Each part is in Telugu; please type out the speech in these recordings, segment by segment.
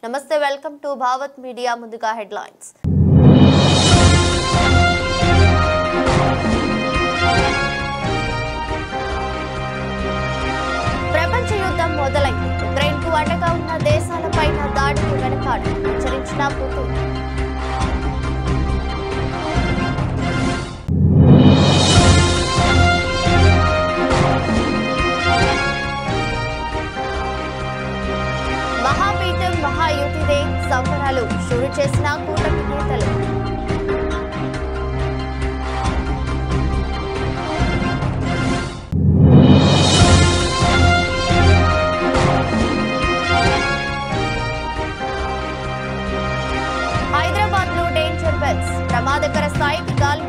నమస్తే, వెల్కమ్ టు భావత్ మీడియా. ముందుగా హెడ్లైన్స్. ప్రపంచ యుద్ధం మొదలైంది. ఉక్రెయిన్కు అండగా ఉన్న దేశాలపైన దాడికి వెనకాడు హెచ్చరించిన పుతిన్. మహాపీఠం మహాయుతిదే సంబరాలు షురు చేసిన కూటమి నేతలు. హైదరాబాద్ లో డేంజర్ బెల్స్ ప్రమాదకర స్థాయికి గాలి.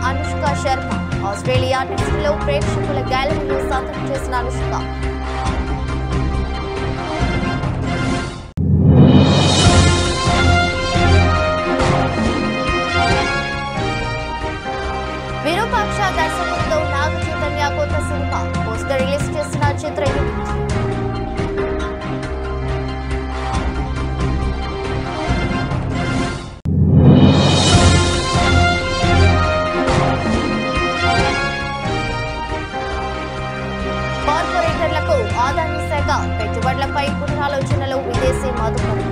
అనుష్క శర్మ ఆస్ట్రేలియా టెస్టులో ప్రేక్షకుల గ్యాలరీలో సందడి చేసిన అనుష్క. విరూపాక్ష దర్శకులతో నాగ చైతన్య కొత్త సినిమా పోస్టర్ రిలీజ్ చేసిన చిత్ర యూనిట్. కార్పొరేటర్లకు ఆదాయ శాఖ పెట్టుబడులపై పునరాలోచనలు విదేశీ మదుపరులు.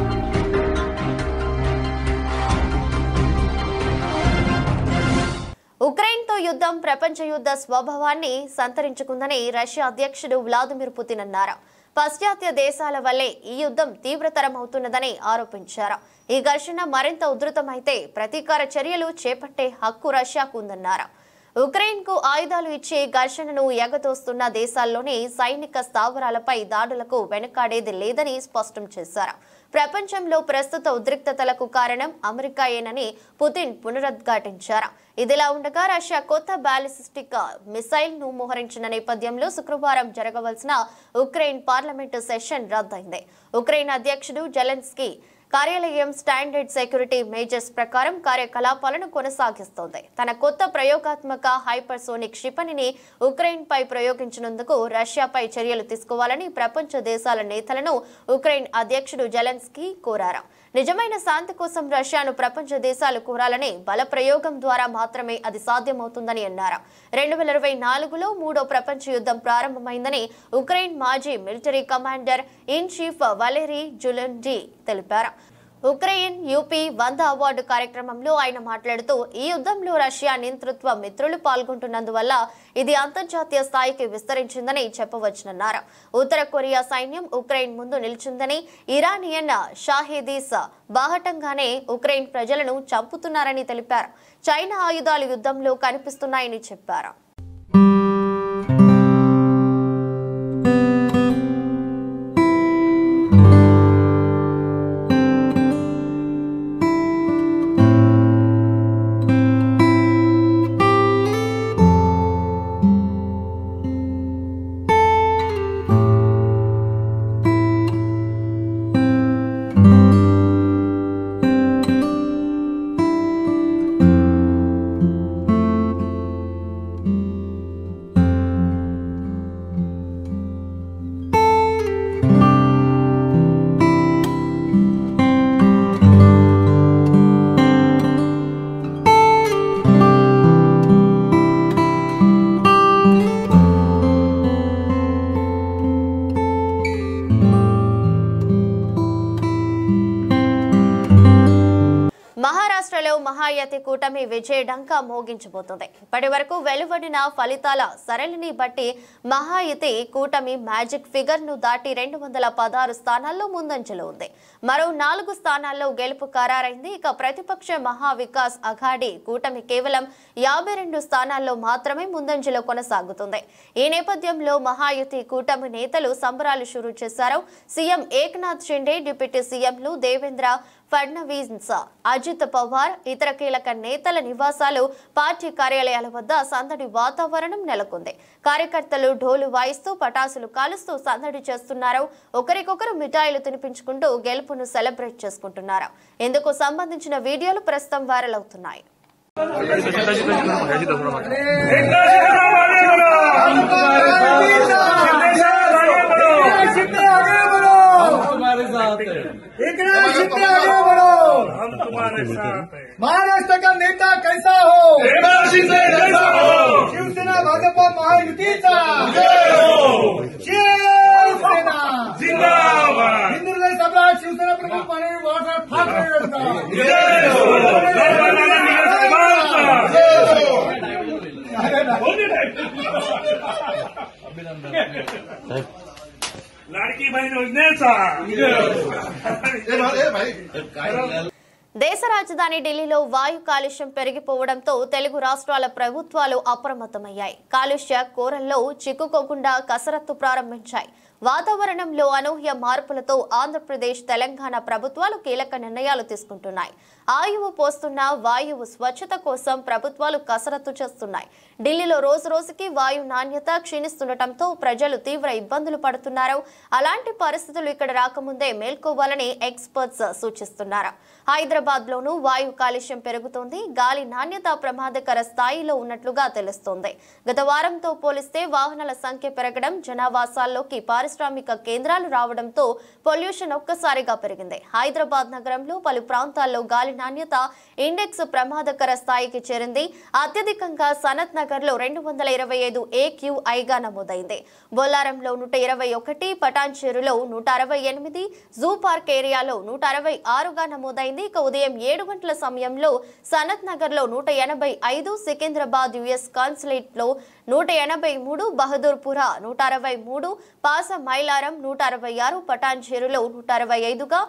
ఉక్రెయిన్తో యుద్ధం ప్రపంచ యుద్ధ స్వభావాన్ని సంతరించుకుందని రష్యా అధ్యక్షుడు వ్లాదిమిర్ పుతిన్ అన్నారు. పాశ్చాత్య దేశాల వల్లే ఈ యుద్ధం తీవ్రతరమవుతున్నదని ఆరోపించారు. ఈ ఘర్షణ మరింత ఉధృతమైతే ప్రతీకార చర్యలు చేపట్టే హక్కు రష్యాకు ఉందన్నారు. ఉక్రెయిన్ కు ఆయుధాలు ఇచ్చే ఘర్షణను ఎగతోస్తున్న దేశాల్లోని సైనిక స్థావరాలపై దాడులకు వెనుకాడేది లేదని స్పష్టం చేశారు. ప్రపంచంలో ప్రస్తుత ఉద్రిక్తతలకు కారణం అమెరికాయేనని పుతిన్ పునరుద్ఘాటించారు. ఇదిలా ఉండగా రష్యా కొత్త బాలిస్టిక్ మిసైల్ ను మోహరించిన నేపథ్యంలో శుక్రవారం జరగవలసిన ఉక్రెయిన్ పార్లమెంటు సెషన్ రద్దయింది. ఉక్రెయిన్ అధ్యక్షుడు జెలెన్స్కీ కార్యాలయం స్టాండర్డ్ సెక్యూరిటీ మేజర్స్ ప్రకారం కార్యకలాపాలను కొనసాగిస్తోంది. తన కొత్త ప్రయోగాత్మక హైపర్సోనిక్ క్షిపణిని ఉక్రెయిన్ పై ప్రయోగించినందుకు రష్యాపై చర్యలు తీసుకోవాలని ప్రపంచ దేశాల నేతలను ఉక్రెయిన్ అధ్యక్షుడు జెలెన్స్కీ కోరారు. నిజమైన శాంతి కోసం రష్యాను ప్రపంచ దేశాలు కోరాలని బల ప్రయోగం ద్వారా మాత్రమే అది సాధ్యమవుతుందని అన్నారు. 2024లో మూడో ప్రపంచ యుద్ధం ప్రారంభమైందని ఉక్రెయిన్ మాజీ military commander in chief Valery జులెన్స్కీ తెలిపారు. ఉక్రెయిన్ యూపీ 100 అవార్డు కార్యక్రమంలో ఆయన మాట్లాడుతూ ఈ యుద్ధంలో రష్యా నియంతృత్వ మిత్రులు పాల్గొంటున్నందువల్ల ఇది అంతర్జాతీయ స్థాయికి విస్తరించిందని చెప్పవచ్చునన్నారు. ఉత్తర కొరియా సైన్యం ఉక్రెయిన్ ముందు నిలిచిందని, ఇరానియన్ షాహీదీస్ బాహటంగానే ఉక్రెయిన్ ప్రజలను చంపుతున్నారని తెలిపారు. చైనా ఆయుధాలు యుద్ధంలో కనిపిస్తున్నాయని చెప్పారు. మహారాష్ట్రలో మహాయతి కూటమి విజయ డంకా మోగించబోతోంది. ఇప్పటి వరకు వెలువడిన ఫలితాల సరళిని బట్టి మహాయతి కూటమి మ్యాజిక్ ఫిగర్ ను దాటి 216 స్థానాల్లో ముందంజలో ఉంది. మరో 4 స్థానాల్లో గెలుపు ఖరారైంది. ఇక ప్రతిపక్ష మహా వికాస్ అఘాడీ కూటమి కేవలం 52 స్థానాల్లో మాత్రమే ముందంజలో కొనసాగుతుంది. ఈ నేపథ్యంలో మహాయుతి కూటమి నేతలు సంబరాలు షురూ చేశారు. సీఎం ఏక్నాథ్ షిండే, డిప్యూటీ సీఎంలు దేవేంద్ర ఫడ్నవీస్, అజిత్ పవార్, ఇతర కీలక నేతల నివాసాలు, పార్టీ కార్యాలయాల వద్ద సందడి వాతావరణం నెలకొంది. కార్యకర్తలు ఢోలు వాయిస్తూ పటాసులు కాలుస్తూ సందడి చేస్తున్నారు. ఒకరికొకరు మిఠాయిలు తినిపించుకుంటూ గెలుపును సెలబ్రేట్ చేసుకుంటున్నారు. ఇందుకు సంబంధించిన వీడియోలు ప్రస్తుతం వైరల్ అవుతున్నాయి. महाराष्ट्र का नेता कैसा हो, शिवसेना भाजपा महायुतीचा शिवसेना जिंदाबाद. हिंदुहृदय सम्राट शिवसेना प्रमुख माननीय बाळासाहेब ठाकरे लाडकी बहीण योजनेचा దేశ రాజధాని ఢిల్లీలో వాయు కాలుష్యం పెరిగిపోవడంతో తెలుగు రాష్ట్రాల ప్రభుత్వాలు అప్రమత్తమయ్యాయి. కాలుష్య కోరల్లో చిక్కుకోకుండా కసరత్తు ప్రారంభించాయి. వాతావరణంలో అనూహ్య మార్పులతో ఆంధ్రప్రదేశ్, తెలంగాణ ప్రభుత్వాలు కీలక నిర్ణయాలు తీసుకుంటున్నాయి. ఆయువు పోస్తున్న వాయువు స్వచ్ఛత కోసం ప్రభుత్వాలు కసరత్తు చేస్తున్నాయి. ఢిల్లీలో రోజు రోజుకి వాయు నాణ్యత క్షీణిస్తుండటంతో ప్రజలు తీవ్ర ఇబ్బందులు పడుతున్నారు. అలాంటి పరిస్థితులు ఇక్కడ రాకముందే మేల్కోవాలని ఎక్స్పర్ట్స్ సూచిస్తున్నారు. హైదరాబాద్ లోనూ వాయు కాలుష్యం పెరుగుతోంది. గాలి నాణ్యత ప్రమాదకర స్థాయిలో ఉన్నట్లుగా తెలుస్తోంది. గత వారంతో పోలిస్తే వాహనాల సంఖ్య పెరగడం, జనావాసాల్లోకి పారిశ్రామిక కేంద్రాలు రావడంతో పొల్యూషన్ ఒక్కసారిగా పెరిగింది. హైదరాబాద్ నగరంలో పలు ప్రాంతాల్లో గాలి నాణ్యత ఇండెక్స్ ప్రమాదకర స్థాయికి చేరింది. అత్యధికంగా సనత్ నగర్ లో 225 AQI గా నమోదైంది. బొల్లారంలో 121, పటాన్చెరులో 168, జూ పార్క్ ఏరియాలో 166 గా నమోదైంది. ఇక ఉదయం 7 గంటల సమయంలో సనత్ నగర్ లో 185, సికింద్రాబాద్ US కాన్సులేట్ లో 183, బహదూర్పుర 163, పాస మైలారం 166, పటాన్చెరులో 165గా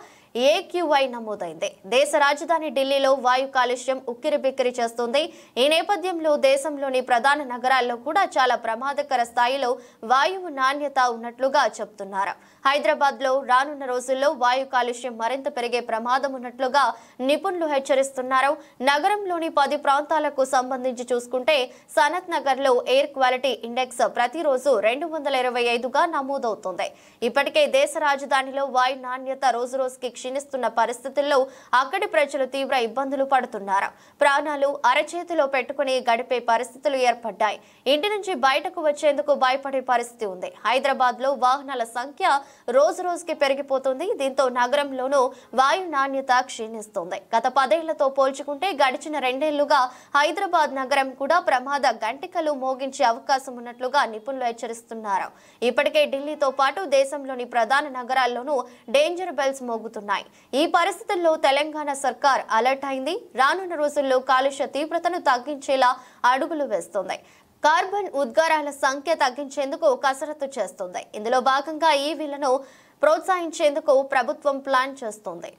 AQI నమోదైంది. దేశ రాజధాని ఢిల్లీలో వాయు కాలుష్యం ఉక్కిరిబిక్కిరి చేస్తుంది. ఈ నేపథ్యంలో దేశంలోని ప్రధాన నగరాల్లో కూడా చాలా ప్రమాదకర స్థాయిలో వాయువు నాణ్యత ఉన్నట్లుగా చెప్తున్నారు. హైదరాబాద్ లో రానున్న రోజుల్లో వాయు కాలుష్యం మరింత పెరిగే ప్రమాదం ఉన్నట్లుగా నిపుణులు హెచ్చరిస్తున్నారు. నగరంలోని 10 ప్రాంతాలకు సంబంధించి చూసుకుంటే సనత్ నగర్ లో ఎయిర్ క్వాలిటీ ఇండెక్స్ ప్రతిరోజు 225గా నమోదవుతోంది. ఇప్పటికే దేశ రాజధానిలో వాయు నాణ్యత రోజు రోజుకి క్షీణిస్తున్న పరిస్థితుల్లో అక్కడి ప్రజలు తీవ్ర ఇబ్బందులు పడుతున్నారు. ప్రాణాలు అరచేతిలో పెట్టుకుని గడిపే పరిస్థితులు ఏర్పడ్డాయి. ఇంటి నుంచి బయటకు వచ్చేందుకు భయపడే పరిస్థితి ఉంది. హైదరాబాద్ లో వాహనాల సంఖ్య రోజు రోజుకి పెరిగిపోతుంది. దీంతో నగరంలోనూ వాయు నాణ్యత క్షీణిస్తుంది. గత 10 ఏళ్లతో పోల్చుకుంటే గడిచిన 2 ఏళ్లుగా హైదరాబాద్ నగరం కూడా ప్రమాద గంటికలు మోగించే అవకాశం ఉన్నట్లుగా నిపుణులు హెచ్చరిస్తున్నారు. ఇప్పటికే ఢిల్లీతో పాటు దేశంలోని ప్రధాన నగరాల్లోనూ డేంజర్ బెల్స్ మోగుతున్నాయి. ఈ పరిస్థితుల్లో తెలంగాణ సర్కార్ అలర్ట్ అయింది. రానున్న రోజుల్లో కాలుష్య తీవ్రతను తగ్గించేలా అడుగులు వేస్తోంది. కార్బన్ ఉద్గారాల సంఖ్య తగ్గించేందుకు కసరత్తు చేస్తుంది. ఇందులో భాగంగా ఈవీలను ప్రోత్సహించేందుకు ప్రభుత్వం ప్లాన్ చేస్తోంది.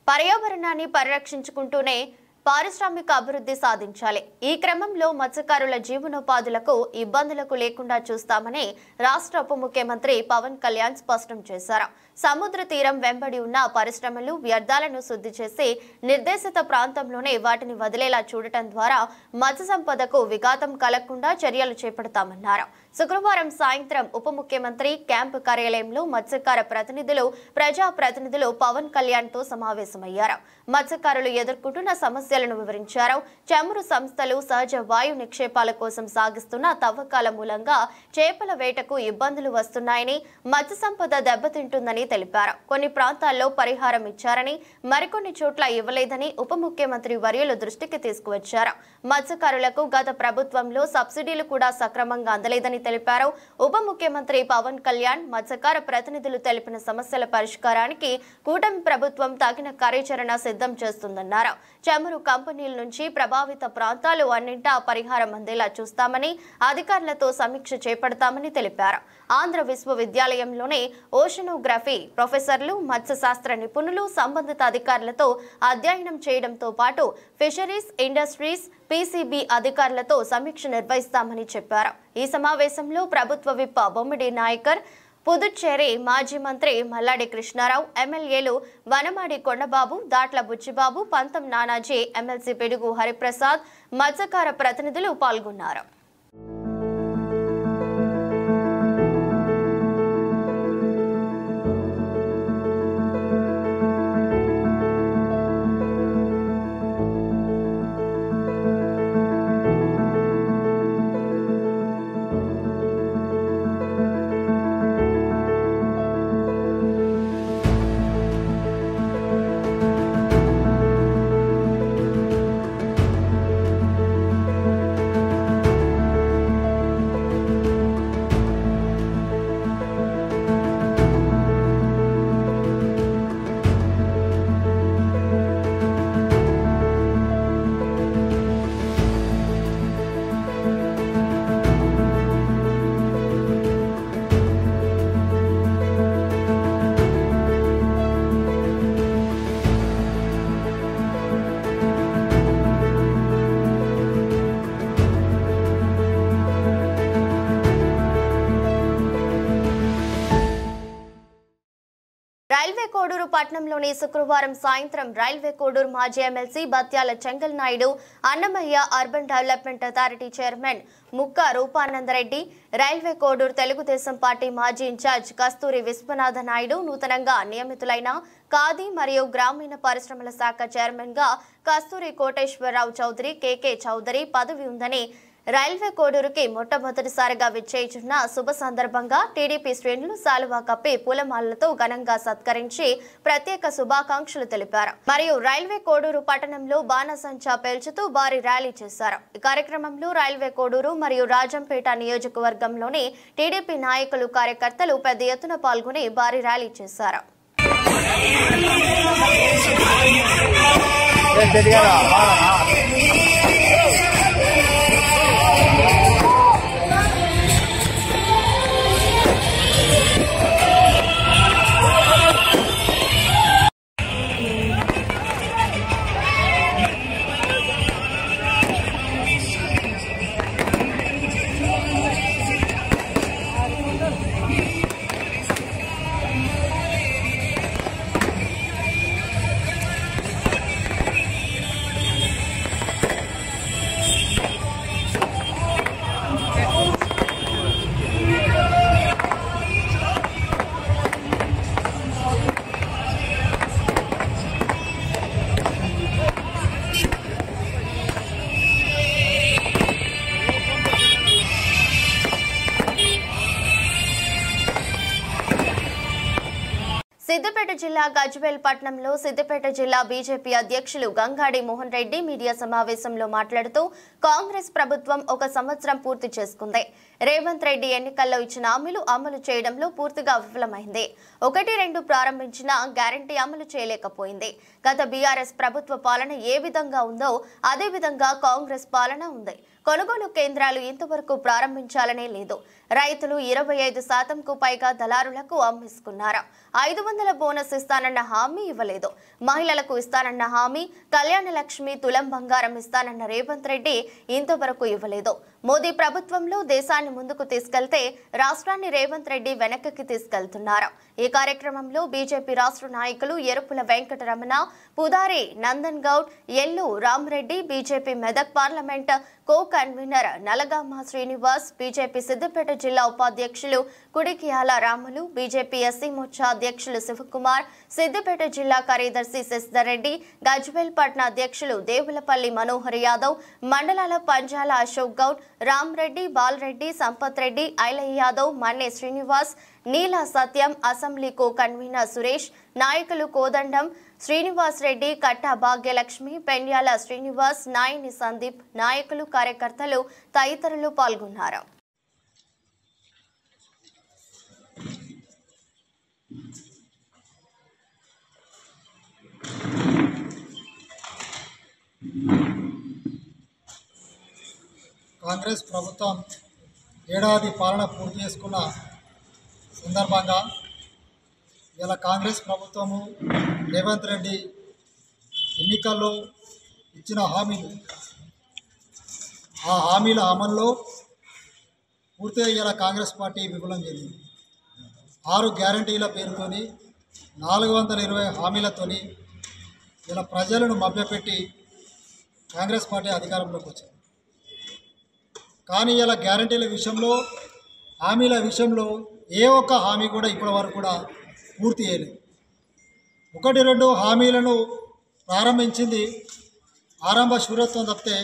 పర్యావరణాన్ని పరిరక్షించుకుంటూనే పారిశ్రామిక అభివృద్ధి సాధించాలి. ఈ క్రమంలో మత్స్యకారుల జీవనోపాధులకు ఇబ్బందులకు లేకుండా చూస్తామని రాష్ట్ర ఉప ముఖ్యమంత్రి పవన్ కళ్యాణ్ స్పష్టం చేశారు. సముద్ర తీరం వెంబడి ఉన్న పరిశ్రమలు వ్యర్థాలను శుద్ధి చేసి నిర్దేశిత ప్రాంతంలోనే వాటిని వదిలేలా చూడటం ద్వారా మత్స్య సంపదకు విఘాతం కలగకుండా చర్యలు చేపడతామన్నారు. శుక్రవారం సాయంత్రం ఉప ముఖ్యమంత్రి క్యాంపు కార్యాలయంలో మత్స్యకార ప్రతినిధులు, ప్రజా ప్రతినిధులు పవన్ కళ్యాణ్ తో సమావేశమయ్యారు. మత్స్యకారులు ఎదుర్కొంటున్న సమస్యలను వివరించారు. చమురు సంస్థలు సహజ వాయు నిక్షేపాల కోసం సాగిస్తున్న తవ్వకాల మూలంగా చేపల వేటకు ఇబ్బందులు వస్తున్నాయని, మత్స్య సంపద దెబ్బతింటుందని తెలిపారు. కొన్ని ప్రాంతాల్లో పరిహారం ఇచ్చారని, మరికొన్ని చోట్ల ఇవ్వలేదని ఉప ముఖ్యమంత్రి వర్యులు దృష్టికి తీసుకువచ్చారు. మత్స్యకారులకు గత ప్రభుత్వంలో సబ్సిడీలు కూడా సక్రమంగా అందలేదని తెలిపారు. ఉప ముఖ్యమంత్రి పవన్ కళ్యాణ్ మత్స్యకార ప్రతినిధులు తెలిపిన సమస్యల పరిష్కారానికి కూటమి ప్రభుత్వం తగిన కార్యాచరణ సిద్ధం చేస్తుందన్నారు. చమురు కంపెనీల నుంచి ప్రభావిత ప్రాంతాలు అన్నింటా పరిహారం అందేలా చూస్తామని, అధికారులతో సమీక్ష చేపడతామని తెలిపారు. ఆంధ్ర విశ్వవిద్యాలయంలోని ఓషనోగ్రఫీ ప్రొఫెసర్లు, మత్స్యశాస్త్ర నిపుణులు సంబంధిత అధికారులతో అధ్యయనం చేయడంతో పాటు ఫిషరీస్, ఇండస్ట్రీస్, పీసీబీ అధికారులతో సమీక్ష నిర్వహిస్తామని చెప్పారు. ఈ సమావేశంలో ప్రభుత్వ విప్ బొమ్మిడి నాయకర్, పుదుచ్చేరి మాజీ మంత్రి మల్లాడి కృష్ణారావు, ఎమ్మెల్యేలు వనమాడి కొండబాబు, దాట్ల బుచ్చిబాబు, పంతం నానాజీ, ఎమ్మెల్సీ పిడుగు హరిప్రసాద్, మత్స్యకార ప్రతినిధులు పాల్గొన్నారు. రైల్వే కోడూరు పట్టణంలోని శుక్రవారం సాయంత్రం రైల్వే కోడూరు మాజీ MLC Batyala Chengal Naidu, Annamayya urban development authority chairman ముక్క రూపానందరెడ్డి, రైల్వే కోడూరు తెలుగుదేశం పార్టీ మాజీ ఇన్ఛార్జ్ కస్తూరి విశ్వనాథ నాయుడు, నూతనంగా నియమితులైన ఖాదీ మరియు గ్రామీణ పరిశ్రమల శాఖ చైర్మన్ గా కస్తూరి కోటేశ్వరరావు చౌదరి, కేకే చౌదరి పదవి ఉందని, రైల్వే కోడూరుకి మొట్టమొదటిసారిగా విచ్చేయుచున్న శుభ సందర్భంగా టీడీపీ శ్రేణులు శాలువా కప్పి పూలమాలలతో ఘనంగా సత్కరించి ప్రత్యేక శుభాకాంక్షలు తెలిపారు. మరియు రైల్వే కోడూరు పట్టణంలో బాణసంచా పేల్చుతూ భారీ ర్యాలీ చేశారు. ఈ కార్యక్రమంలో రైల్వే కోడూరు మరియు రాజంపేట నియోజకవర్గంలోని టీడీపీ నాయకులు, కార్యకర్తలు పెద్ద ఎత్తున పాల్గొని భారీ ర్యాలీ చేశారు. సిద్దిపేట జిల్లా గజ్వేల్ పట్టణంలో సిద్దిపేట జిల్లా బీజేపీ అధ్యక్షులు గంగాడి మోహన్ రెడ్డి మీడియా సమావేశంలో మాట్లాడుతూ కాంగ్రెస్ ప్రభుత్వం 1 సంవత్సరం పూర్తి చేసుకుంది. రేవంత్ రెడ్డి ఎన్నికల్లో ఇచ్చిన హామీలు అమలు చేయడంలో పూర్తిగా విఫలమైంది. 1-2 ప్రారంభించిన గ్యారంటీ అమలు చేయలేకపోయింది. గత బీఆర్ఎస్ ప్రభుత్వ పాలన ఏ విధంగా ఉందో అదే విధంగా కాంగ్రెస్ పాలన ఉంది. కొనుగోలు కేంద్రాలు ఇంతవరకు ప్రారంభించాలనే లేదు. రైతులు 25%కు పైగా దళారులకు అమ్మేసుకున్నారు. 500 బోనస్ ఇస్తానన్న హామీ ఇవ్వలేదు. మహిళలకు ఇస్తానన్న హామీ, కళ్యాణ లక్ష్మి, తులం బంగారం ఇస్తానన్న రేవంత్ రెడ్డి ఇంతవరకు ఇవ్వలేదు. మోదీ ప్రభుత్వంలో దేశాన్ని ముందుకు తీసుకెళ్తే రాష్ట్రాన్ని రేవంత్ రెడ్డి వెనక్కి తీసుకెళ్తున్నారు. ఈ కార్యక్రమంలో బీజేపీ రాష్ట్ర నాయకులు ఎరుపుల వెంకటరమణ, పుదారి నందన్ గౌడ్, ఎల్లు Rama Reddy, BJP Medak parliament co convener Nalagama Srinivas, BJP Siddipet జిల్లా ఉపాధ్యక్షులు కుడికియాల రాములు, బీజేపీ ఎస్సీ మోర్చా అధ్యక్షులు శివకుమార్, సిద్దిపేట జిల్లా కార్యదర్శి శశిధర్ రెడ్డి, గజ్వేల్ పట్న అధ్యక్షులు దేవులపల్లి మనోహర్ యాదవ్, మండలాల పంజాల అశోక్ గౌడ్, రామ్ రెడ్డి, బాల్ రెడ్డి, సంపత్ రెడ్డి, ఐలయ్య యాదవ్, మన్నే శ్రీనివాస్, నీల సత్యం, అసెంబ్లీకు కన్వీనర్ సురేష్, నాయకులు కోదండం శ్రీనివాస్ రెడ్డి, కట్టా భాగ్యలక్ష్మి, పెండ్యాల శ్రీనివాస్, నాయని సందీప్, నాయకులు, కార్యకర్తలు తదితరులు పాల్గొన్నారు. కాంగ్రెస్ ప్రభుత్వం ఏడాది పాలన పూర్తి చేసుకున్న సందర్భంగా ఇలా కాంగ్రెస్ ప్రభుత్వము రేవంత్ రెడ్డి ఎన్నికల్లో ఇచ్చిన హామీలు ఆ హామీల అమల్లో పూర్తిగా ఇలా కాంగ్రెస్ పార్టీ విఫలం చెందింది. 6 గ్యారంటీల పేరుతోని 420 హామీలతోని ఇలా ప్రజలను మభ్యపెట్టి కాంగ్రెస్ పార్టీ అధికారంలోకి వచ్చింది. కానీ ఇలా గ్యారంటీల విషయంలో హామీల విషయంలో ఏ ఒక్క హామీ కూడా ఇప్పటివరకు కూడా పూర్తి చేయలేదు. 1-2 హామీలను ప్రారంభించింది ఆరంభ శూరత్వం తప్పితే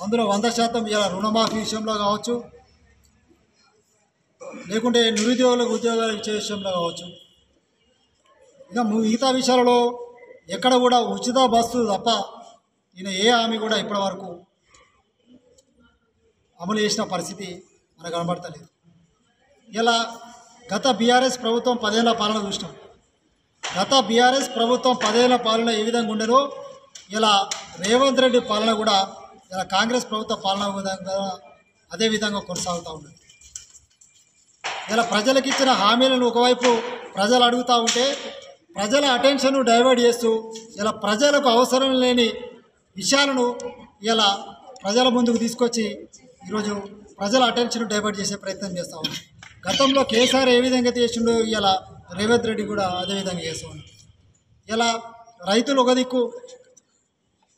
అందులో 100% ఇలా రుణమాఫీ విషయంలో కావచ్చు, లేకుంటే నిరుద్యోగులకు ఉద్యోగాలు ఇచ్చే విషయంలో కావచ్చు, ఇక మిగతా విషయాలలో ఎక్కడ కూడా ఉచిత బస్సు తప్ప ఈయన ఏ హామీ కూడా ఇప్పటివరకు అమలు చేసిన పరిస్థితి మనకు కనబడతలేదు. ఇలా గత బీఆర్ఎస్ ప్రభుత్వం 10 ఏళ్ల పాలన చూసినాం. గత బీఆర్ఎస్ ప్రభుత్వం 10 ఏళ్ల పాలన ఏ విధంగా ఉండేనో ఇలా రేవంత్ రెడ్డి పాలన కూడా ఇలా కాంగ్రెస్ ప్రభుత్వ పాలన విధంగా అదే విధంగా కొనసాగుతూ ఉన్నది. ఇలా ప్రజలకు ఇచ్చిన హామీలను ఒకవైపు ప్రజలు అడుగుతూ ఉంటే ప్రజల అటెన్షన్ డైవర్ట్ చేస్తూ ఇలా ప్రజలకు అవసరం లేని విషయాలను ఇలా ప్రజల ముందుకు తీసుకొచ్చి ఈరోజు ప్రజల అటెన్షన్ డైవర్ట్ చేసే ప్రయత్నం చేస్తూ ఉన్నాం. గతంలో కేసీఆర్ ఏ విధంగా చేసిండో ఇలా రేవంత్ రెడ్డి కూడా అదే విధంగా చేస్తూ ఉన్నాం. ఇలా రైతులు ఒక దిక్కు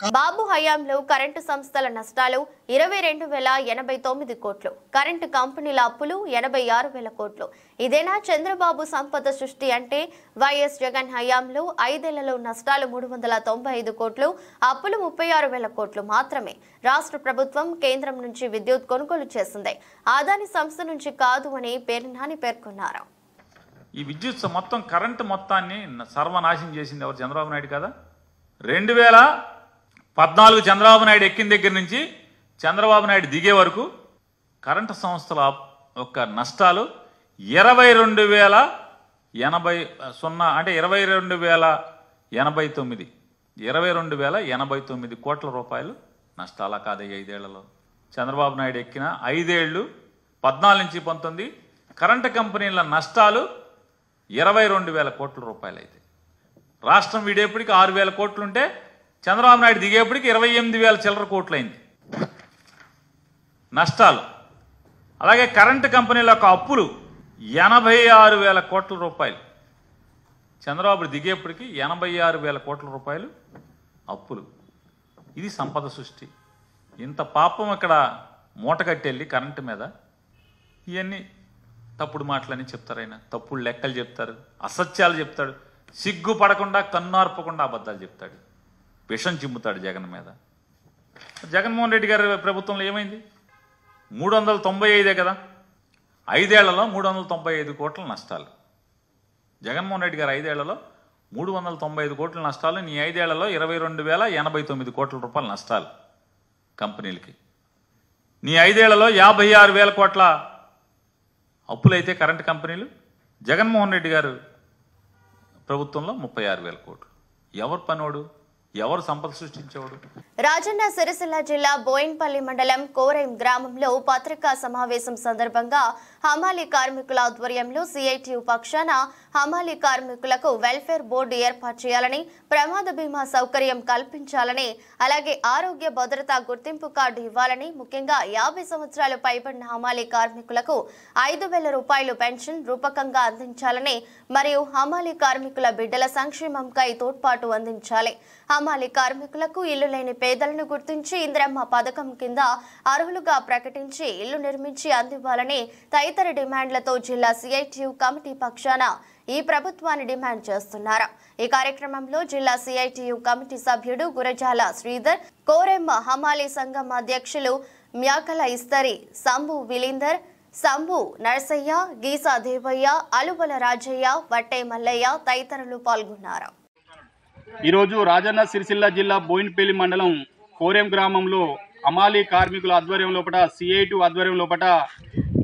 బాబు హయాంలో కరెంటు సంస్థల నష్టాలు 22,089 కోట్లు, కరెంటు కంపెనీల అప్పులు 86,000 కోట్లు. ఇదేనా చంద్రబాబు సంపద సృష్టి అంటే? వైఎస్ జగన్ హయాంలో 5 ఏళ్లలో నష్టాలు 395 కోట్లు, అప్పులు 36,000 కోట్లు మాత్రమే. రాష్ట్ర ప్రభుత్వం కేంద్రం నుంచి విద్యుత్ కొనుగోలు చేసింది, ఆదాని సంస్థ నుంచి కాదు అని పేర్నాని పేర్కొన్నారు. ఈ విద్యుత్ మొత్తం కరెంటు మొత్తాన్ని సర్వనాశనం చేసింది ఎవరు? చంద్రబాబు నాయుడు కదా. 2014 చంద్రబాబు నాయుడు ఎక్కిన దగ్గర నుంచి చంద్రబాబు నాయుడు దిగే వరకు కరెంటు సంస్థల యొక్క నష్టాలు 22,089 కోట్ల రూపాయలు నష్టాలా కాదయ్య 5 ఏళ్లలో. చంద్రబాబు నాయుడు ఎక్కిన 5 ఏళ్ళు 14 నుంచి 19 కరెంటు కంపెనీల నష్టాలు 22,000 కోట్ల రూపాయలు అయితే, రాష్ట్రం వీడేపటికి 6,000 కోట్లు ఉంటే చంద్రబాబు నాయుడు దిగేపటికి 28,000 చిల్లర కోట్లు అయింది నష్టాలు. అలాగే కరెంటు కంపెనీల యొక్క అప్పులు 86,000 కోట్ల రూపాయలు, చంద్రబాబు దిగేపటికి 86,000 కోట్ల రూపాయలు అప్పులు. ఇది సంపద సృష్టి. ఇంత పాపం ఇక్కడ మూటగట్టెళ్ళి కరెంటు మీద ఇవన్నీ తప్పుడు మాటలని చెప్తారు. ఆయన తప్పుడు లెక్కలు చెప్తారు, అసత్యాలు చెప్తాడు, సిగ్గు పడకుండా కన్నార్పకుండా అబద్ధాలు చెప్తాడు, విషం చిమ్ముతాడు జగన్ మీద. జగన్మోహన్ రెడ్డి గారి ప్రభుత్వంలో ఏమైంది? 395 కదా, 5 ఏళ్లలో 395 కోట్ల నష్టాలు. జగన్మోహన్ రెడ్డి గారు 5 ఏళ్లలో 395 కోట్ల నష్టాలు. నీ 5 ఏళ్లలో 22,089 కోట్ల రూపాయల నష్టాలు కంపెనీలకి. నీ 5 ఏళ్లలో 56,000 కోట్ల అప్పులైతే కరెంటు కంపెనీలు. జగన్మోహన్ రెడ్డి గారు ప్రభుత్వంలో 36,000 కోట్లు. ఎవరు పనోడు? ఎవరు సంపద సృష్టించేవాడు? రాజన్న సిరిసిల్ల జిల్లా బోయిన్పల్లి మండలం కోరైం గ్రామంలో పత్రికా సమావేశం సందర్భంగా హమాలీ కార్మికుల ఆధ్వర్యంలో సిఐటియు పక్షాన హమాలీ కార్మికులకు వెల్ఫేర్ బోర్డు ఏర్పాటు చేయాలని, ప్రమాద బీమా సౌకర్యం కల్పించాలని, అలాగే ఆరోగ్య భద్రతా గుర్తింపు కార్డు ఇవ్వాలని, ముఖ్యంగా 50 సంవత్సరాలు పైబడిన హమాలీ కార్మికులకు 5,000 రూపాయలు పెన్షన్ రూపకంగా అందించాలని, మరియు హమాలీ కార్మికుల బిడ్డల సంక్షేమంకై తోడ్పాటు అందించాలి. హమాలీ కార్మికులకు ఇల్లు లేని పేదలను గుర్తించి ఇందిరమ్మ పథకం కింద అర్హులుగా ప్రకటించి ఇల్లు నిర్మించి అందివ్వాలని తదితర డిమాండ్లతో జిల్లా సిఐటియు కమిటీ పక్షాన ఈ ప్రభుత్వాన్ని డిమాండ్ చేస్తున్నారు. ఈ కార్యక్రమంలో జిల్లా సిఐటియు కమిటీ సభ్యుడు గురజాల శ్రీధర్, కోరెమ్మ హమాలీ సంఘం అధ్యక్షులు మ్యాకల ఇస్తరి, సంభు విలీందర్, సంభు నరసయ్య, గీసా దేవయ్య, అలుబల రాజయ్య, వట్టే మల్లయ్య తదితరులు పాల్గొన్నారు. ఈరోజు రాజన్న సిరిసిల్ల జిల్లా బోయినపల్లి మండలం కోరెం గ్రామంలో అమాలీ కార్మికుల ఆధ్వర్యం లోపల CIT ఆధ్వర్యం లోపల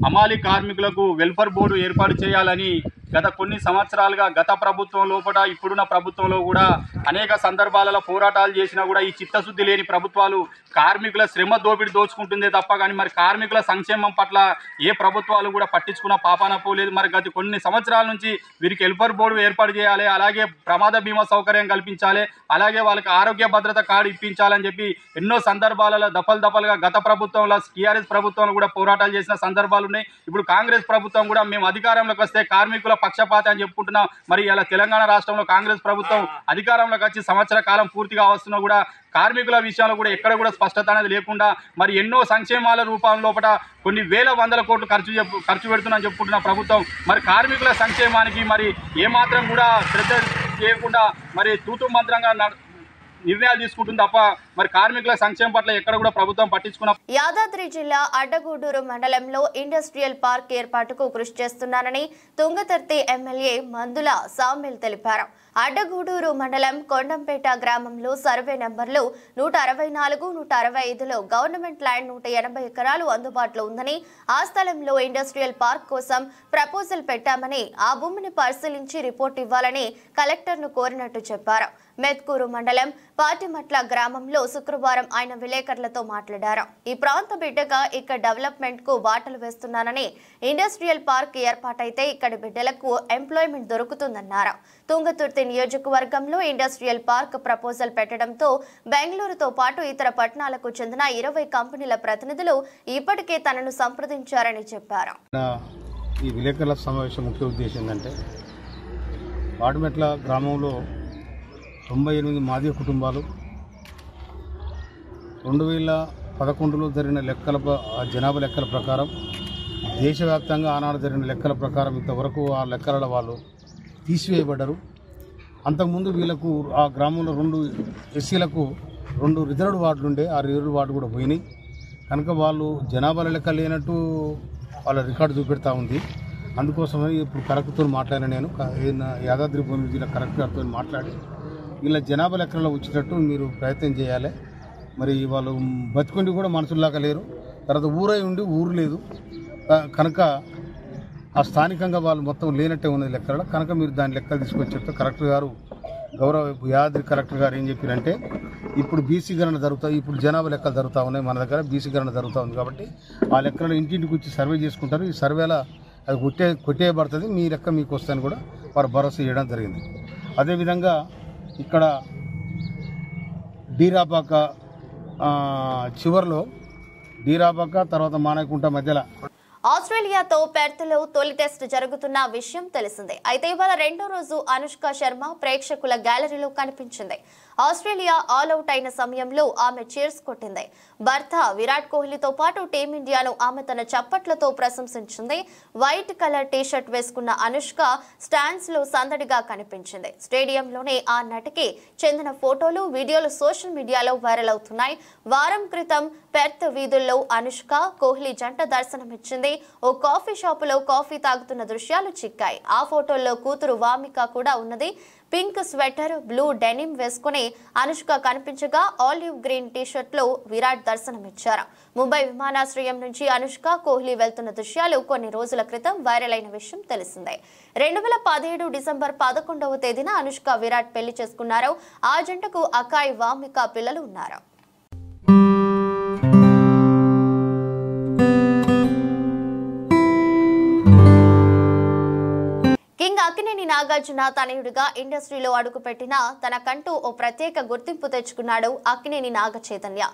అమాలీ కార్మికులకు వెల్ఫేర్ బోర్డు ఏర్పాటు చేయాలని గత కొన్ని సంవత్సరాలుగా గత ప్రభుత్వం లోపల ఇప్పుడున్న ప్రభుత్వంలో కూడా అనేక సందర్భాలలో పోరాటాలు చేసినా కూడా ఈ చిత్తశుద్ధి లేని ప్రభుత్వాలు కార్మికుల శ్రమ దోపిడి దోచుకుంటుందే తప్ప కానీ మరి కార్మికుల సంక్షేమం పట్ల ఏ ప్రభుత్వాలు కూడా పట్టించుకున్న పాపాన పోలేదు. మరి గత కొన్ని సంవత్సరాల నుంచి వీరికి వెల్ఫేర్ బోర్డు ఏర్పాటు చేయాలి, అలాగే ప్రమాద బీమా సౌకర్యం కల్పించాలి, అలాగే వాళ్ళకి ఆరోగ్య భద్రత కార్డు ఇప్పించాలని చెప్పి ఎన్నో సందర్భాలలో దఫలుగా గత ప్రభుత్వంలో TRS ప్రభుత్వంలో కూడా పోరాటాలు చేసిన సందర్భాలు ఉన్నాయి. ఇప్పుడు కాంగ్రెస్ ప్రభుత్వం కూడా మేము అధికారంలోకి వస్తే కార్మికుల పక్షపాతం అని చెప్పుకుంటున్నాం. మరి ఇలా తెలంగాణ రాష్ట్రంలో కాంగ్రెస్ ప్రభుత్వం అధికారంలోకి వచ్చి సంవత్సర కాలం పూర్తిగా వస్తున్నా కూడా కార్మికుల విషయంలో కూడా ఎక్కడ కూడా స్పష్టత అనేది లేకుండా మరి ఎన్నో సంక్షేమాల రూపం లోపల కొన్ని వేల వందల కోట్లు ఖర్చు పెడుతుందని చెప్పుకుంటున్న ప్రభుత్వం మరి కార్మికుల సంక్షేమానికి మరి ఏమాత్రం కూడా శ్రద్ధ చేయకుండా మరి తూతు మంత్రంగా నిర్ణయాలు తీసుకుంటుంది తప్ప మరి కార్మికుల సంక్షేమం పట్ల ఎక్కడ కూడా ప్రభుత్వం పట్టించుకున్న. యాదాద్రి జిల్లా అడ్డగూడూరు మండలంలో ఇండస్ట్రియల్ పార్క్ ఏర్పాటుకు కృషి చేస్తున్నానని తుంగతుర్తి ఎమ్మెల్యే మందుల సామ్యుల్ తెలిపారు. అడ్డగూడూరు మండలం కొండంపేట గ్రామంలో సర్వే నంబర్లు 164, 165లో గవర్నమెంట్ ల్యాండ్ 180 ఎకరాలు అందుబాటులో ఉందని, ఆ స్థలంలో ఇండస్ట్రియల్ పార్క్ కోసం ప్రపోజల్ పెట్టామని, ఆ భూమిని పరిశీలించి రిపోర్ట్ ఇవ్వాలని కలెక్టర్ను కోరినట్టు చెప్పారు. మెత్కూరు మండలం పాటిమట్ల గ్రామంలో శుక్రవారం ఆయన విలేకరులతో మాట్లాడారు. ఈ ప్రాంత బిడ్డగా ఇక్కడ డెవలప్మెంట్ కు బాటలు వేస్తున్నానని, ఇండస్ట్రియల్ పార్క్ ఏర్పాటైతే ఇక్కడి బిడ్డలకు ఎంప్లాయ్మెంట్ దొరుకుతుందన్నారు. తుంగతుర్తి నియోజకవర్గంలో ఇండస్ట్రియల్ పార్క్ ప్రపోజల్ పెట్టడంతో బెంగళూరుతో పాటు ఇతర పట్టణాలకు చెందిన 20 కంపెనీల ప్రతినిధులు ఇప్పటికే తనను సంప్రదించారని చెప్పారు. ఈ విలేకరుల సమావేశం ముఖ్య ఉద్దేశం ఏంటంటే పాటిమెట్ల గ్రామంలో 98 మాదిగ కుటుంబాలు 2011లో జరిగిన జనాభా లెక్కల ప్రకారం దేశవ్యాప్తంగా ఆనాడు జరిగిన లెక్కల ప్రకారం ఇంతవరకు ఆ లెక్కల వాళ్ళు తీసివేయబడ్డారు. అంతకుముందు వీళ్ళకు ఆ గ్రామంలో 2 ఎస్సీలకు 2 రిజర్వ్డ్ వార్డులు ఉండే, ఆ రిజర్వ్డ్ వార్డు కూడా పోయినాయి. కనుక వాళ్ళు జనాభా లెక్క లేనట్టు వాళ్ళ రికార్డు చూపెడతా ఉంది. అందుకోసమని ఇప్పుడు కలెక్టర్తో మాట్లాడిన నేను యాదాద్రి భువనగిరి జిల్లా కలెక్టర్తో మాట్లాడి వీళ్ళ జనాభా లెక్కలలో వచ్చేటట్టు మీరు ప్రయత్నం చేయాలి. మరి వాళ్ళు బతుకుండి కూడా మనుషుల్లాగా లేరు, తర్వాత ఊరై ఉండి ఊరు లేదు కనుక ఆ స్థానికంగా వాళ్ళు మొత్తం లేనట్టే ఉన్నది లెక్కలలో. కనుక మీరు దాని లెక్కలు తీసుకొచ్చేటప్పుడు కలెక్టర్ గారు గౌరవ యాదాద్రి కలెక్టర్ గారు ఏం చెప్పారంటే ఇప్పుడు బీసీ గణన జరుగుతాయి, ఇప్పుడు జనాభా లెక్కలు జరుగుతూ ఉన్నాయి, మన దగ్గర బీసీ గణన జరుగుతూ ఉంది కాబట్టి ఆ లెక్కలను ఇంటింటికి వచ్చి సర్వే చేసుకుంటారు. ఈ సర్వేలో అది కొట్టేయబడుతుంది, మీ లెక్క మీకు వస్తుందని కూడా వారు భరోసా చేయడం జరిగింది. అదేవిధంగా ఇక్కడ డీరాపాక చివరిలో డీరాపాక తర్వాత మానకుంట మధ్యలో ఆస్ట్రేలియాతో పెర్త్లో తొలి టెస్ట్ జరుగుతున్న విషయం తెలిసిందే. అయితే ఇవాళ రెండో రోజు అనుష్క శర్మ ప్రేక్షకుల గ్యాలరీలో కనిపించింది. ఆస్ట్రేలియా ఆల్అవుట్ అయిన సమయంలో ఆమె చీర్స్ కొట్టింది. భర్త విరాట్ కోహ్లీతో పాటు టీమిండియాను ఆమె తన చప్పట్లతో ప్రశంసించింది. వైట్ కలర్ టీషర్ట్ వేసుకున్న అనుష్క స్టాండ్స్ లో సందడిగా కనిపించింది. స్టేడియంలోనే ఆ నటికి చెందిన ఫోటోలు, వీడియోలు సోషల్ మీడియాలో వైరల్ అవుతున్నాయి. వారం క్రితం పెర్త్ వీధుల్లో అనుష్క కోహ్లీ జంట దర్శనమిచ్చింది. ఓ కాఫీ షాపులో కాఫీ తాగుతున్న దృశ్యాలు చిక్కాయి. ఆ ఫోటోల్లో కూతురు వామిక కూడా ఉన్నది. పింక్ స్వెటర్, బ్లూ డెనిమ్ వేసుకుని అనుష్క కనిపించగా ఆలివ్ గ్రీన్ టీషర్ట్ లో విరాట్ దర్శనమిచ్చారు. ముంబై విమానాశ్రయం నుంచి అనుష్క కోహ్లీ వెళ్తున్న దృశ్యాలు కొన్ని రోజుల క్రితం వైరల్ అయిన విషయం తెలిసిందే. 2017 డిసెంబర్ 11వ తేదీన అనుష్క విరాట్ పెళ్లి చేసుకున్నారు. ఆ జంటకు అకాయ్, వామిక పిల్లలు ఉన్నారు. కింగ్ అక్కినేని నాగార్జున తనయుడిగా ఇండస్ట్రీలో అడుగుపెట్టిన తనకంటూ ఓ ప్రత్యేక గుర్తింపు తెచ్చుకున్నాడు అక్కినేని నాగ చైతన్య.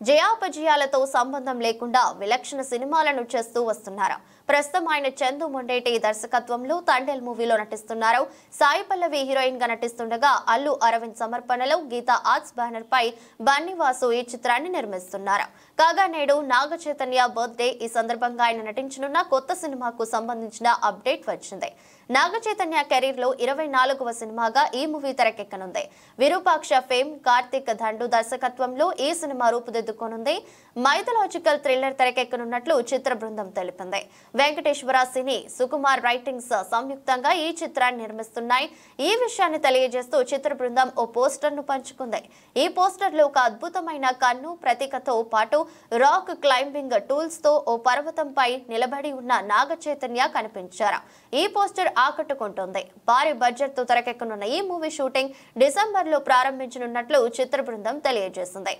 జయాపజయాలతో సంబంధం లేకుండా విలక్షణ సినిమాలను చేస్తూ వస్తున్నారు. ప్రస్తుతం ఆయన చందు మొండేటి దర్శకత్వంలో తండేల్ మూవీలో నటిస్తున్నారు. సాయి పల్లవి హీరోయిన్ గా నటిస్తుండగా అల్లు అరవింద్ సమర్పణలో గీతా ఆర్ట్స్ బ్యానర్ పై బన్నీవాసు ఈ చిత్రాన్ని నిర్మిస్తున్నారు. కాగా నేడు నాగ చైతన్య బర్త్డే. ఈ సందర్భంగా ఆయన నటించనున్న కొత్త సినిమాకు సంబంధించిన అప్డేట్ వచ్చింది. నాగ చైతన్య కెరీర్ లో 24వ సినిమాగా ఈ మూవీ తెరకెక్కనుంది. విరూపాక్ష ఫేమ్ కార్తిక్ దండు దర్శకత్వంలో ఈ సినిమా రూపుదిద్దుకోనుంది. మైథలాజికల్ థ్రిల్లర్ తెరకెక్కనున్నట్లు చిత్ర బృందం తెలిపింది. వెంకటేశ్వర సినీ సుకుమార్ రైటింగ్స్ సంయుక్తంగా ఈ చిత్రాన్ని నిర్మిస్తున్నాయి. ఈ విషయాన్ని తెలియజేస్తూ చిత్ర బృందం ఓ పోస్టర్ ను పంచుకుంది. ఈ పోస్టర్ లో ఒక అద్భుతమైన కన్ను ప్రతీకతో పాటు రాక్ క్లైంబింగ్ టూల్స్ తో ఓ పర్వతంపై నిలబడి ఉన్న నాగ చైతన్య కనిపించారు. ఈ పోస్టర్ ఆకట్టుకుంటుంది. భారీ బడ్జెట్ తో తెరకెక్కనున్న ఈ మూవీ షూటింగ్ డిసెంబర్ లో ప్రారంభించనున్నట్లు చిత్ర బృందం తెలియజేసింది.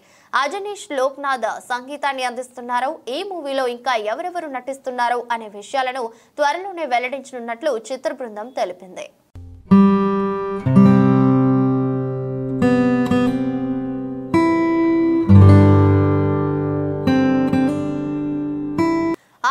అజనీష్ లోక్నాథ్ సంగీతాన్ని అందిస్తున్నారు. ఈ మూవీలో ఇంకా ఎవరెవరు నటిస్తున్నారు అనే విషయాలను త్వరలోనే వెల్లడించనున్నట్లు చిత్ర బృందం తెలిపింది.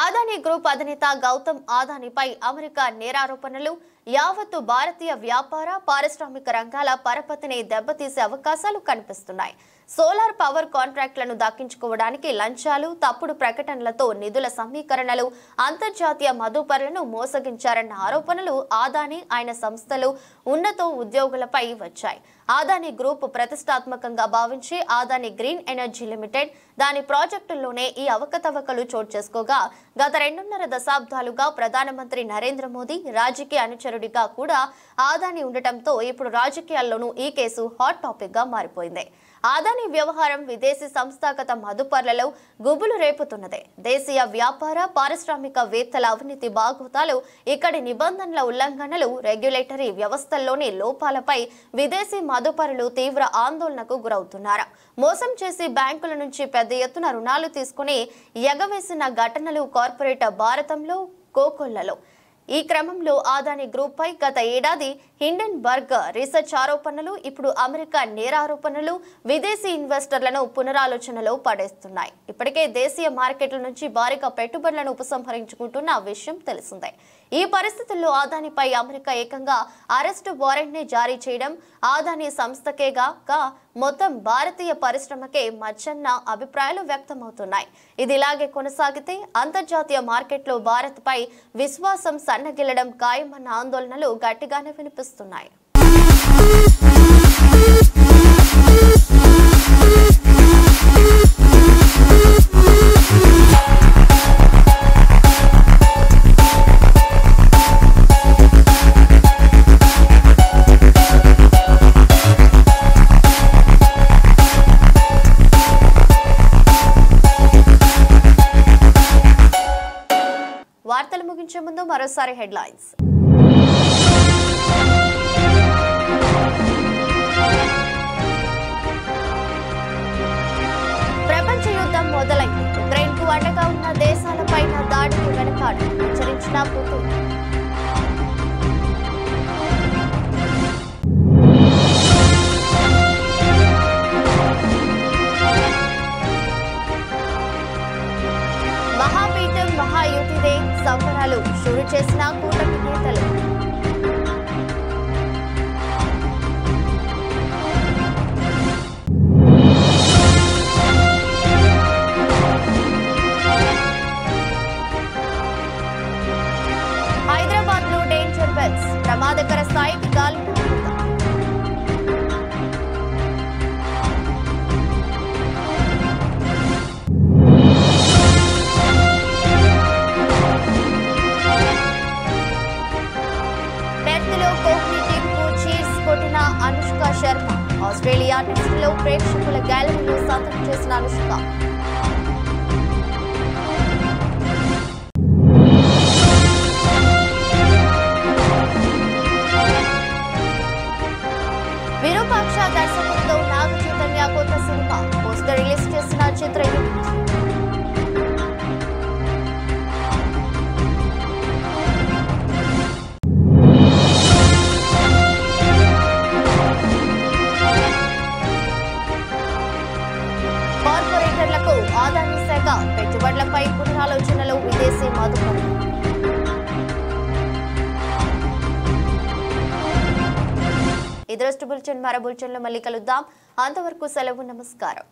ఆదాని గ్రూప్ అధినేత గౌతమ్ అదానీపై అమెరికా నేరారోపణలు యావత్తు భారతీయ వ్యాపార పారిశ్రామిక రంగాల పరపతిని దెబ్బతీసే అవకాశాలు కనిపిస్తున్నాయి. సోలార్ పవర్ కాంట్రాక్టులను దక్కించుకోవడానికి లంచాలు, తప్పుడు ప్రకటనలతో నిధుల సమీకరణలు, అంతర్జాతీయ మదుపరులను మోసగించారన్న ఆరోపణలు అదానీ ఆయన సంస్థలు ఉన్నత ఉద్యోగులపై వచ్చాయి. అదానీ గ్రూప్ ప్రతిష్టాత్మకంగా భావించి అదానీ గ్రీన్ ఎనర్జీ లిమిటెడ్ దాని ప్రాజెక్టుల్లోనే ఈ అవకతవకలు చోటు చేసుకోగా గత 2.5 దశాబ్దాలుగా ప్రధానమంత్రి నరేంద్ర మోదీ రాజకీయ అనుచరుడిగా కూడా అదానీ ఉండటంతో ఇప్పుడు రాజకీయాల్లోనూ ఈ కేసు హాట్ టాపిక్ గా మారిపోయింది. అదానీ వ్యవహారం విదేశీ సంస్థాగత మదుపర్లలో గుబులు రేపుతున్నదే. దేశీయ వ్యాపార పారిశ్రామికవేత్తల అవినీతి బాగోతాలు, ఇక్కడి నిబంధనల ఉల్లంఘనలు, రెగ్యులేటరీ వ్యవస్థల్లోని లోపాలపై విదేశీ మదుపరులు తీవ్ర ఆందోళనకు గురవుతున్నారు. మోసం చేసి బ్యాంకుల నుంచి పెద్ద ఎత్తున రుణాలు తీసుకుని ఎగవేసిన ఘటనలు కార్పొరేట్ భారతంలో కోకొల్లలో. ఈ క్రమంలో అదానీ గ్రూప్ పై గత ఏడాది హిండెన్బర్గ్ రీసెర్చ్ ఆరోపణలు, ఇప్పుడు అమెరికా నేరారోపణలు విదేశీ ఇన్వెస్టర్లను పునరాలోచనలో పడేస్తున్నాయి. ఇప్పటికే దేశీయ మార్కెట్ల నుంచి భారీగా పెట్టుబడులను ఉపసంహరించుకుంటున్న విషయం తెలిసిందే. ఈ పరిస్థితుల్లో అదానీపై అమెరికా ఏకంగా అరెస్టు వారెంట్ ని జారీ చేయడం అదానీ సంస్థకేగాక మొత్తం భారతీయ పరిశ్రమకే మచ్చన్న అభిప్రాయాలు వ్యక్తమవుతున్నాయి. ఇది ఇలాగే కొనసాగితే అంతర్జాతీయ మార్కెట్లో భారత్ పై విశ్వాసం సన్నగిల్లడం ఖాయమన్న ఆందోళనలు గట్టిగానే వినిపిస్తున్నాయి. వార్తలు ముగించే ముందు మరోసారి హెడ్లైన్స్. ప్రపంచ యుద్ధం మొదలైంది. ఉక్రెయిన్ కు అండగా ఉన్న దేశాలపైన దాడికి వెనకాడు హెచ్చరించిన పుతిన్. మహాపీఠం మహాయుతిదే సంబరాలు షురు చేసిన కూటమి నేతలు. హైదరాబాద్ లో డేంజర్ బెల్స్ ప్రమాదకర స్థాయికి గాలి. అనుష్క శర్మ ఆస్ట్రేలియా టెస్టులో ప్రేక్షకుల గ్యాలరీలో సందడి చేసిన అనుష్క. విరూపాక్ష దర్శకుడితో నాగ చైతన్య కొత్త సినిమా పోస్టర్ రిలీజ్ చేసిన చిత్ర యూనిట్. కార్పొరేటర్లకు ఆదాని శాఖ పెట్టుబడులపై పునరాలోచనలు విదేశీ మదుపరులు. ఇదరస్ట్ బులెటిన్ మరో బులెటిన్లో మళ్ళీ కలుద్దాం. అంతవరకు సెలవు. నమస్కారం.